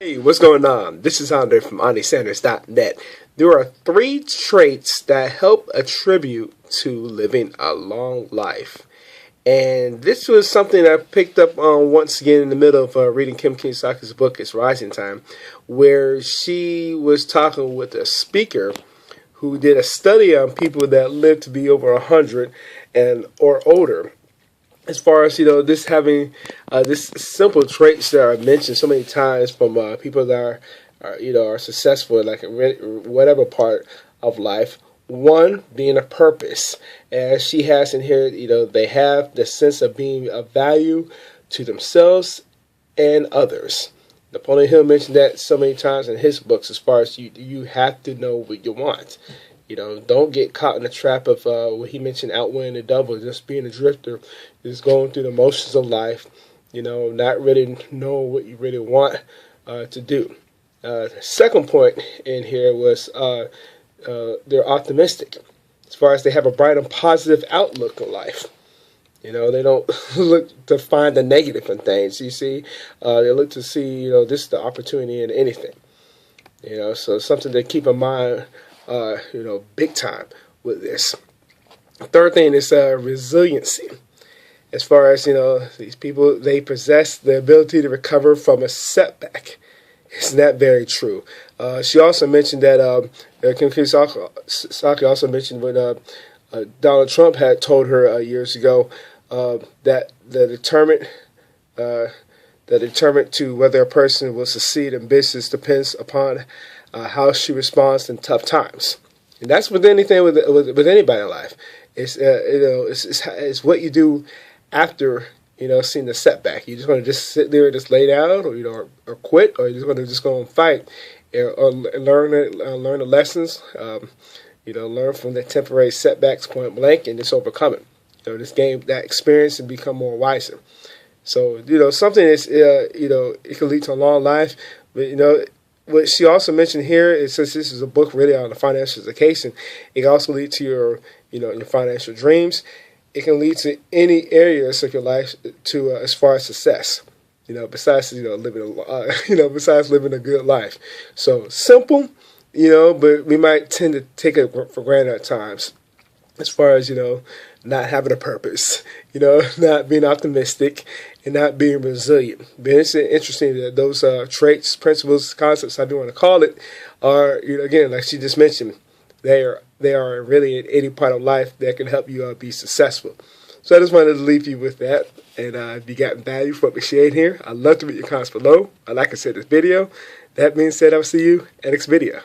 Hey, what's going on? This is Andre from AndreSanders.net. There are 3 traits that help attribute to living a long life. And this was something I picked up on once again in the middle of reading Kim Kiyosaki's book, It's Rising Time, where she was talking with a speaker who did a study on people that live to be over 100 and or older. As far as this having this simple traits that are mentioned so many times from people that are successful in like whatever part of life. One being a purpose, as she has in here. They have the sense of being of value to themselves and others. Napoleon Hill mentioned that so many times in his books. As far as you have to know what you want. Don't get caught in the trap of what he mentioned, outweighing the double, just being a drifter, just going through the motions of life, not really knowing what you really want to do. Second point in here was they're optimistic, as far as they have a bright and positive outlook on life. They don't look to find the negative in things. You see, they look to see, this is the opportunity in anything. So something to keep in mind. Big time with this. Third thing is resiliency. As far as these people, they possess the ability to recover from a setback. Isn't that very true? She also mentioned that Kim Kiyosaki also mentioned when Donald Trump had told her years ago that the determinant to whether a person will succeed in business depends upon how she responds in tough times. And that's with anything with anybody in life. It's what you do after seeing the setback. You just going to just sit there and just lay down, or quit, or you're just going to go and fight, or learn the lessons. Learn from the temporary setbacks, point blank, and just overcome it. Just gain that experience and become more wiser. So something is it can lead to a long life, but what she also mentioned here is, since this is a book really on the financial education, it can also lead to your financial dreams. It can lead to any areas of your life to as far as success. Besides besides living a good life. So simple, but we might tend to take it for granted at times. As far as not having a purpose, not being optimistic, and not being resilient. But it's interesting that those traits, principles, concepts, however you want to call it, are again, like she just mentioned, they are really in any part of life that can help you be successful. So I just wanted to leave you with that. And if you got value from what we shared here, I'd love to read your comments below. I'd like to say this video. That being said, I'll see you in the next video.